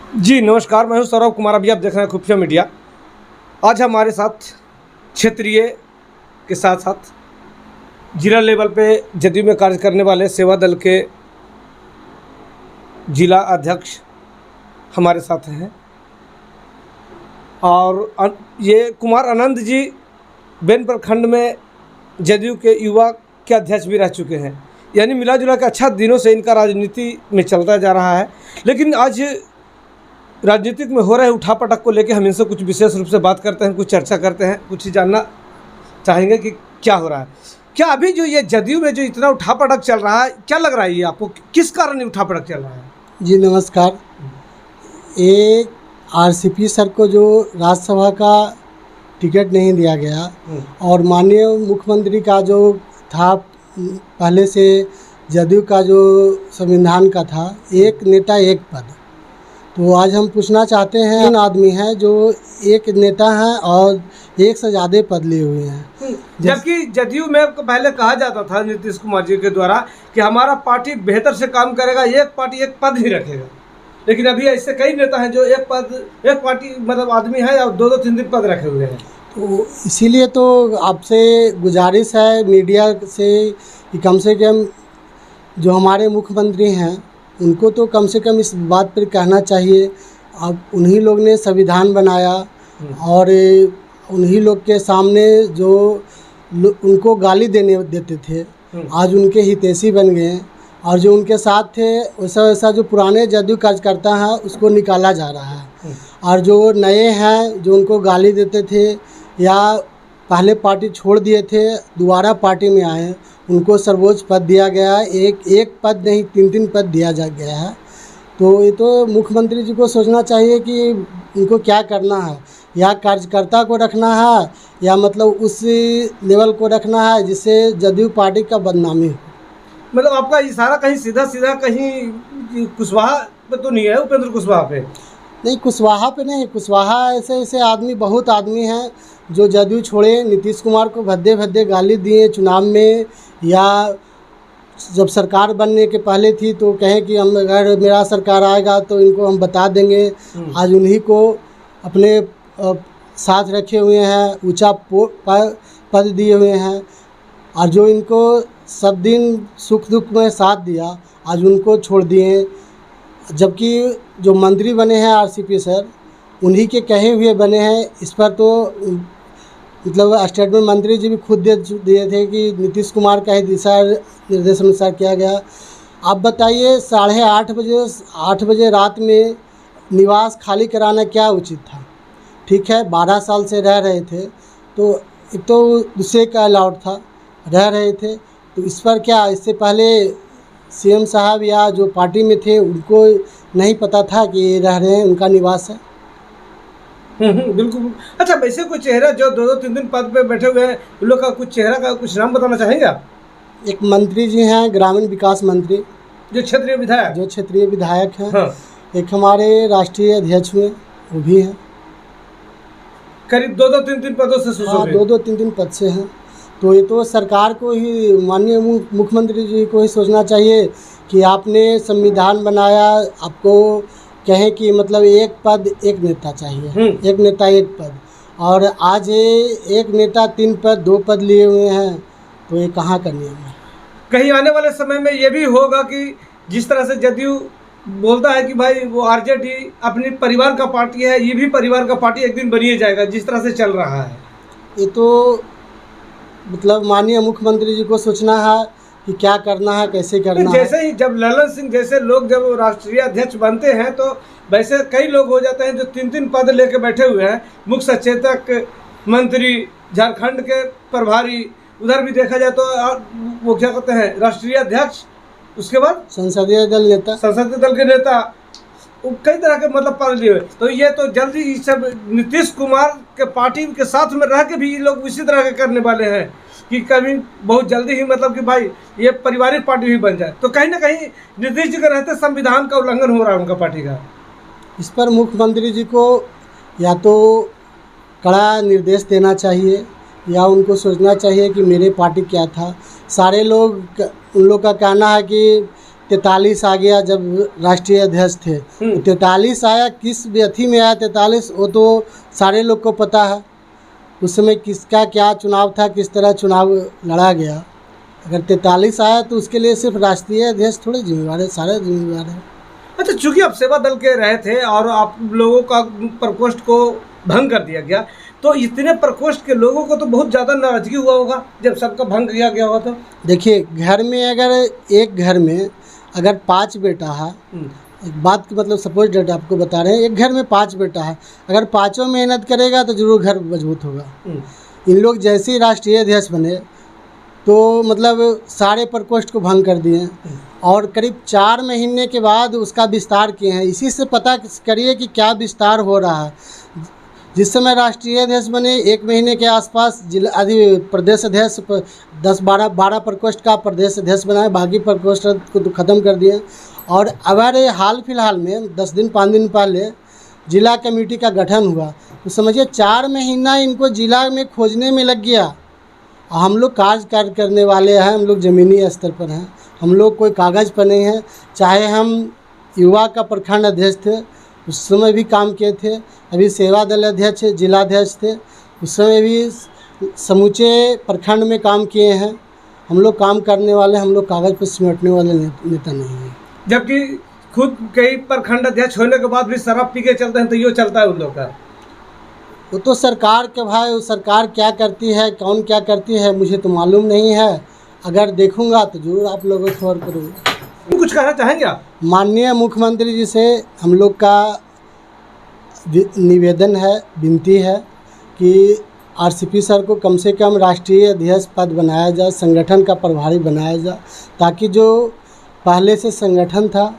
जी नमस्कार, मैं हूं सौरभ कुमार। अभी आप देख रहे हैं खुफिया मीडिया। आज हमारे साथ क्षेत्रीय के साथ साथ जिला लेवल पे जदयू में कार्य करने वाले सेवा दल के जिला अध्यक्ष हमारे साथ हैं और ये कुमार आनंद जी बेन प्रखंड में जदयू के युवा के अध्यक्ष भी रह चुके हैं। यानी मिला जुला के अच्छा दिनों से इनका राजनीति में चलता जा रहा है। लेकिन आज राजनीतिक में हो रहे उठापटक को लेकर हम इनसे कुछ विशेष रूप से बात करते हैं, कुछ चर्चा करते हैं, कुछ जानना चाहेंगे कि क्या हो रहा है। क्या अभी जो ये जदयू में जो इतना उठापटक चल रहा है, क्या लग रहा है ये आपको, किस कारण ये उठापटक चल रहा है? जी नमस्कार। एक आरसीपी सर को जो राज्यसभा का टिकट नहीं दिया गया और माननीय मुख्यमंत्री का जो था पहले से जदयू का जो संविधान का था, एक नेता एक पद, तो आज हम पूछना चाहते हैं, तीन आदमी हैं जो एक नेता हैं और एक से ज़्यादा पद लिए हुए हैं। जबकि जदयू में पहले कहा जाता था नीतीश कुमार जी के द्वारा कि हमारा पार्टी बेहतर से काम करेगा, एक पार्टी एक पद ही रखेगा। लेकिन अभी ऐसे कई नेता हैं जो एक पार्टी मतलब आदमी है और दो तीन पद रखे हुए हैं। तो इसीलिए तो आपसे गुजारिश है मीडिया से कि कम से कम जो हमारे मुख्यमंत्री हैं उनको तो कम से कम इस बात पर कहना चाहिए। अब उन्हीं लोग ने संविधान बनाया और उन्हीं लोग के सामने जो उनको गाली देते थे, आज उनके हितैषी बन गए और जो उनके साथ थे वैसा जो पुराने जदयू कार्यकर्ता हैं उसको निकाला जा रहा है। और जो नए हैं जो उनको गाली देते थे या पहले पार्टी छोड़ दिए थे दोबारा पार्टी में आए, उनको सर्वोच्च पद दिया गया है। एक पद नहीं, तीन पद दिया जा गया है। तो ये तो मुख्यमंत्री जी को सोचना चाहिए कि उनको क्या करना है, या कार्यकर्ता को रखना है या मतलब उस लेवल को रखना है जिससे जदयू पार्टी का बदनामी हो। मतलब आपका इशारा कहीं सीधा कहीं कुशवाहा पे तो नहीं है? उपेंद्र कुशवाहा पे नहीं, कुशवाहा पे नहीं। कुशवाहा ऐसे आदमी, बहुत आदमी हैं जो जदयू छोड़े, नीतीश कुमार को भद्दे गाली दिए चुनाव में, या जब सरकार बनने के पहले थी तो कहें कि हम अगर मेरा सरकार आएगा तो इनको हम बता देंगे। आज उन्हीं को अपने साथ रखे हुए हैं, ऊंचा पद दिए हुए हैं और जो इनको सब दिन सुख दुख में साथ दिया आज उनको छोड़ दिए। जबकि जो मंत्री बने हैं आरसीपी सर, उन्हीं के कहे हुए बने हैं। इस पर तो मतलब स्टेट में मंत्री जी भी खुद दिए थे कि नीतीश कुमार का ही दिशा निर्देश अनुसार किया गया। आप बताइए 8:30 बजे रात में निवास खाली कराना क्या उचित था? ठीक है, 12 साल से रह रहे थे तो एक तो दूसरे का अलाउड था, रह रहे थे, तो इस पर क्या इससे पहले सीएम साहब या जो पार्टी में थे उनको नहीं पता था कि ये रह रहे हैं, उनका निवास है? बिल्कुल। अच्छा, वैसे कोई चेहरा जो दो तीन पद पे बैठे हुए हैं, उन लोग का कुछ चेहरा का कुछ नाम बताना चाहेंगे आप? एक मंत्री जी हैं, ग्रामीण विकास मंत्री, जो क्षेत्रीय विधायक हैं। हाँ। एक हमारे राष्ट्रीय अध्यक्ष हुए, वो भी हैं। करीब दो तीन पदों से हाँ, दो तीन पद से हैं। तो ये तो सरकार को ही, माननीय मुख्यमंत्री जी को ही सोचना चाहिए कि आपने संविधान बनाया, आपको कहें कि मतलब एक पद एक नेता चाहिए, एक नेता एक पद, और आज एक नेता 3 पद 2 पद लिए हुए हैं, तो ये कहाँ का नियम है? कहीं आने वाले समय में ये भी होगा कि जिस तरह से जदयू बोलता है कि भाई वो आरजेडी अपनी परिवार का पार्टी है, ये भी परिवार का पार्टी एक दिन बनिए जाएगा, जिस तरह से चल रहा है। ये तो मतलब माननीय मुख्यमंत्री जी को सोचना है कि क्या करना है, कैसे करना है। जैसे ही जब ललन सिंह जैसे लोग जब राष्ट्रीय अध्यक्ष बनते हैं तो वैसे कई लोग हो जाते हैं जो 3 पद लेके बैठे हुए हैं। मुख्य सचेतक, मंत्री, झारखंड के प्रभारी, उधर भी देखा जाए तो वो क्या कहते हैं राष्ट्रीय अध्यक्ष, उसके बाद संसदीय दल के नेता, कई तरह के मतलब पद लिए हुए। तो ये तो जल्दी ये सब नीतीश कुमार के पार्टी के साथ में रह के भी ये लोग इसी तरह के करने वाले हैं कि कभी बहुत जल्दी ही मतलब कि भाई ये पारिवारिक पार्टी भी बन जाए। तो कहीं ना कहीं नीतीश जी के रहते संविधान का उल्लंघन हो रहा है उनका पार्टी का। इस पर मुख्यमंत्री जी को या तो कड़ा निर्देश देना चाहिए या उनको सोचना चाहिए कि मेरे पार्टी क्या था। सारे लोग, उन लोग का कहना है कि 43 आ गया जब राष्ट्रीय अध्यक्ष थे। 43 आया, किस व्यथी में आया 43 वो तो सारे लोग को पता है। उस समय किसका क्या चुनाव था, किस तरह चुनाव लड़ा गया। अगर 43 आया तो उसके लिए सिर्फ राष्ट्रीय अध्यक्ष थोड़े जिम्मेवार है, सारे जिम्मेवार है। अच्छा, चूंकि आप सेवा दल के रहे थे और आप लोगों का प्रकोष्ठ को भंग कर दिया गया, तो इतने प्रकोष्ठ के लोगों को तो बहुत ज़्यादा नाराजगी हुआ होगा जब सबका भंग किया गया होगा। तो देखिए, घर में अगर एक घर में अगर 5 बेटा है, एक बात की मतलब सपोज डेट आपको बता रहे हैं, एक घर में 5 बेटा है, अगर पाँचों मेहनत करेगा तो जरूर घर मजबूत होगा। इन लोग जैसे ही राष्ट्रीय अध्यक्ष बने तो मतलब सारे प्रकोष्ठ को भंग कर दिए और करीब 4 महीने के बाद उसका विस्तार किए हैं। इसी से पता करिए कि क्या विस्तार हो रहा है। जिस समय राष्ट्रीय अध्यक्ष बने 1 महीने के आसपास जिला प्रदेश अध्यक्ष 12 प्रकोष्ठ का प्रदेश अध्यक्ष बनाए, बाकी प्रकोष्ठ को तो ख़त्म कर दिए। और अगर हाल फिलहाल में 10 दिन 5 दिन पहले जिला कमेटी का गठन हुआ तो समझिए 4 महीना इनको जिला में खोजने में लग गया। हम लोग कार्य करने वाले हैं, हम लोग ज़मीनी स्तर पर हैं, हम लोग कोई कागज़ पर नहीं हैं। चाहे हम युवा का प्रखंड अध्यक्ष थे, उस समय भी काम किए थे, अभी सेवा दल अध्यक्ष जिला अध्यक्ष थे, उस समय भी समूचे प्रखंड में काम किए हैं। हम लोग काम करने वाले, हम लोग कागज़ पर सिमटने वाले नेता नहीं हैं। जबकि खुद कई प्रखंड अध्यक्ष होने के बाद भी शराब पी के चलते हैं, तो ये चलता है उन लोग का। वो तो सरकार के भाई, वो सरकार क्या करती है, कौन क्या करती है, मुझे तो मालूम नहीं है। अगर देखूंगा तो जरूर आप लोगों को खबर करूँगा। कुछ कहना चाहेंगे आप? माननीय मुख्यमंत्री जी से हम लोग का निवेदन है, विनती है कि आरसीपी सर को कम से कम राष्ट्रीय अध्यक्ष पद बनाया जाए, संगठन का प्रभारी बनाया जाए, ताकि जो पहले से संगठन था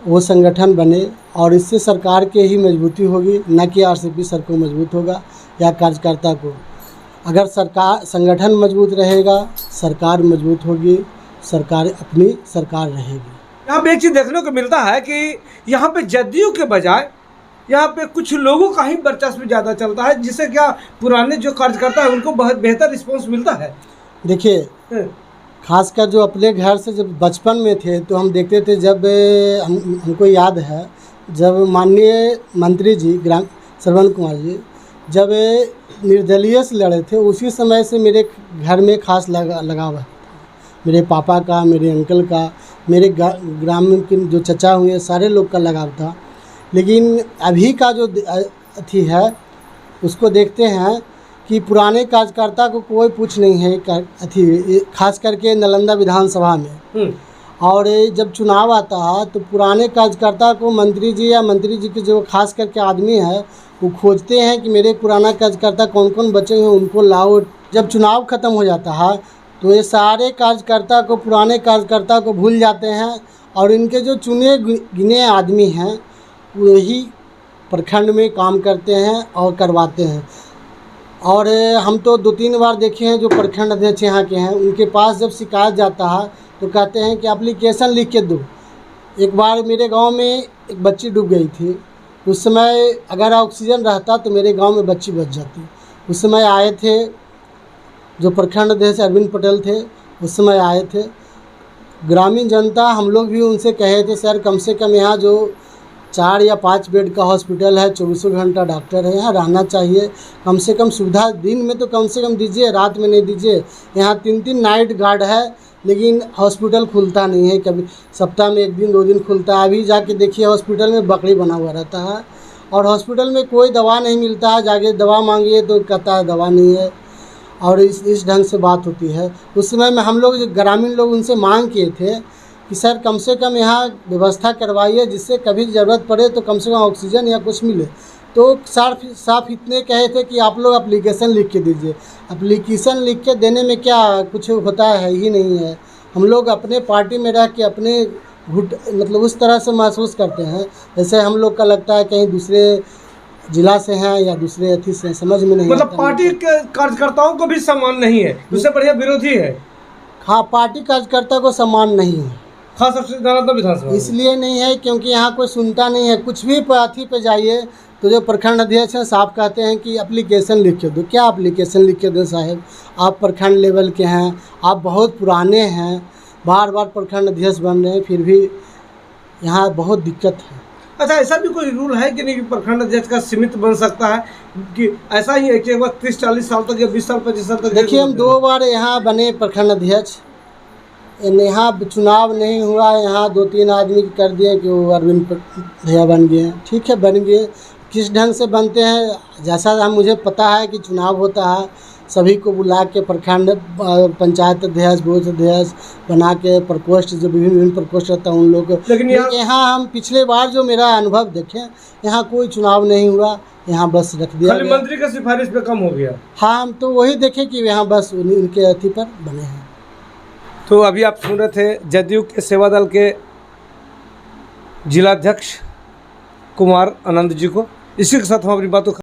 वो संगठन बने और इससे सरकार के ही मजबूती होगी, न कि आरसीपी सर को मजबूत होगा या कार्यकर्ता को। अगर सरकार संगठन मजबूत रहेगा, सरकार मजबूत होगी, सरकार अपनी सरकार रहेगी। यहाँ पे एक चीज़ देखने को मिलता है कि यहाँ पे जदयू के बजाय यहाँ पे कुछ लोगों का ही वर्चस्व ज़्यादा चलता है, जिससे क्या पुराने जो कार्यकर्ता है उनको बहुत बेहतर रिस्पॉन्स मिलता है। देखिए, खासकर जो अपने घर से जब बचपन में थे तो हम देखते थे, जब हमको याद है जब माननीय मंत्री जी श्रवण कुमार जी जब निर्दलीय से लड़े थे, उसी समय से मेरे घर में खास लगाव है। मेरे पापा का, मेरे अंकल का, मेरे ग्राम के जो चचा हुए सारे लोग का लगाव था। लेकिन अभी का जो अथी है उसको देखते हैं कि पुराने कार्यकर्ता को कोई पूछ नहीं है अथी, खास करके नालंदा विधानसभा में। और जब चुनाव आता है तो पुराने कार्यकर्ता को मंत्री जी या मंत्री जी के जो खास करके आदमी है वो खोजते हैं कि मेरे पुराना कार्यकर्ता कौन कौन बचे हुए उनको लाओ। जब चुनाव ख़त्म हो जाता है तो ये सारे कार्यकर्ता को, पुराने कार्यकर्ता को भूल जाते हैं और इनके जो चुने गिने आदमी हैं वही प्रखंड में काम करते हैं और करवाते हैं। और हम तो 2-3 बार देखे हैं जो प्रखंड अध्यक्ष यहाँ के हैं, उनके पास जब शिकायत जाता है तो कहते हैं कि एप्लीकेशन लिख के दो। एक बार मेरे गांव में एक बच्ची डूब गई थी, उस समय अगर ऑक्सीजन रहता तो मेरे गांव में बच्ची बच जाती। उस समय आए थे जो प्रखंड अध्यक्ष अरविंद पटेल थे, उस समय आए थे। ग्रामीण जनता, हम लोग भी उनसे कहे थे सर कम से कम यहाँ जो 4 या 5 बेड का हॉस्पिटल है, 24 घंटा डॉक्टर है, यहाँ रहना चाहिए। कम से कम सुविधा दिन में तो कम से कम दीजिए, रात में नहीं दीजिए। यहाँ 3-3 नाइट गार्ड है लेकिन हॉस्पिटल खुलता नहीं है, कभी सप्ताह में 1 दिन 2 दिन खुलता है। अभी जाके देखिए हॉस्पिटल में बकरी बना हुआ रहता है और हॉस्पिटल में कोई दवा नहीं मिलता है। जाके दवा मांगिए तो कहता है दवा नहीं है और इस ढंग से बात होती है। उस समय में हम लोग जो ग्रामीण लोग उनसे मांग किए थे कि सर कम से कम यहाँ व्यवस्था करवाइए जिससे कभी ज़रूरत पड़े तो कम से कम ऑक्सीजन या कुछ मिले। तो साफ इतने कहे थे कि आप लोग एप्लीकेशन लिख के दीजिए। एप्लीकेशन लिख के देने में क्या कुछ होता है ही नहीं है। हम लोग अपने पार्टी में रह के अपने मतलब उस तरह से महसूस करते हैं जैसे हम लोग का लगता है कहीं दूसरे जिला से हैं या दूसरे अथी से, समझ में नहीं मतलब पार्टी के कार्यकर्ताओं को भी सम्मान नहीं है, उससे बढ़िया विरोधी है। हाँ, पार्टी कार्यकर्ता को सम्मान नहीं है, खास तौर से नालंदा विधानसभा इसलिए नहीं है क्योंकि यहाँ कोई सुनता नहीं है। कुछ भी पार्टी पे जाइए तो जो प्रखंड अध्यक्ष हैं साफ कहते हैं कि एप्लीकेशन लिख के दो। क्या एप्लीकेशन लिख के दो साहब, आप प्रखंड लेवल के हैं, आप बहुत पुराने हैं, बार बार प्रखंड अध्यक्ष बन रहे हैं, फिर भी यहाँ बहुत दिक्कत है। अच्छा, ऐसा भी कोई रूल है कि नहीं कि प्रखंड अध्यक्ष का सीमित बन सकता है कि ऐसा ही है कि एक बार 30-40 साल तक या 20 साल 25 साल तक? देखिए, हम 2 बार यहाँ बने प्रखंड अध्यक्ष, यहाँ चुनाव नहीं हुआ, यहाँ 2-3 आदमी कर दिए कि वो अरविंद भैया बन गए। ठीक है, बन गए, किस ढंग से बनते हैं जैसा हम मुझे पता है कि चुनाव होता है, सभी को बुला के प्रखंड पंचायत अध्यक्ष, बूथ अध्यक्ष बना के प्रकोष्ठ, जो विभिन्न प्रकोष्ठ रहता है उन लोग। लेकिन यहाँ हम पिछले बार जो मेरा अनुभव देखें, यहाँ कोई चुनाव नहीं हुआ, यहाँ बस रख दिया खाली मंत्री का सिफारिश पे कम हो गया। हाँ, हम तो वही देखे कि यहाँ बस उनके अथी पर बने हैं। तो अभी आप सुन रहे थे जदयू के सेवा दल के जिलाध्यक्ष कुमार आनंद जी को। इसी के साथ हम अपनी बातों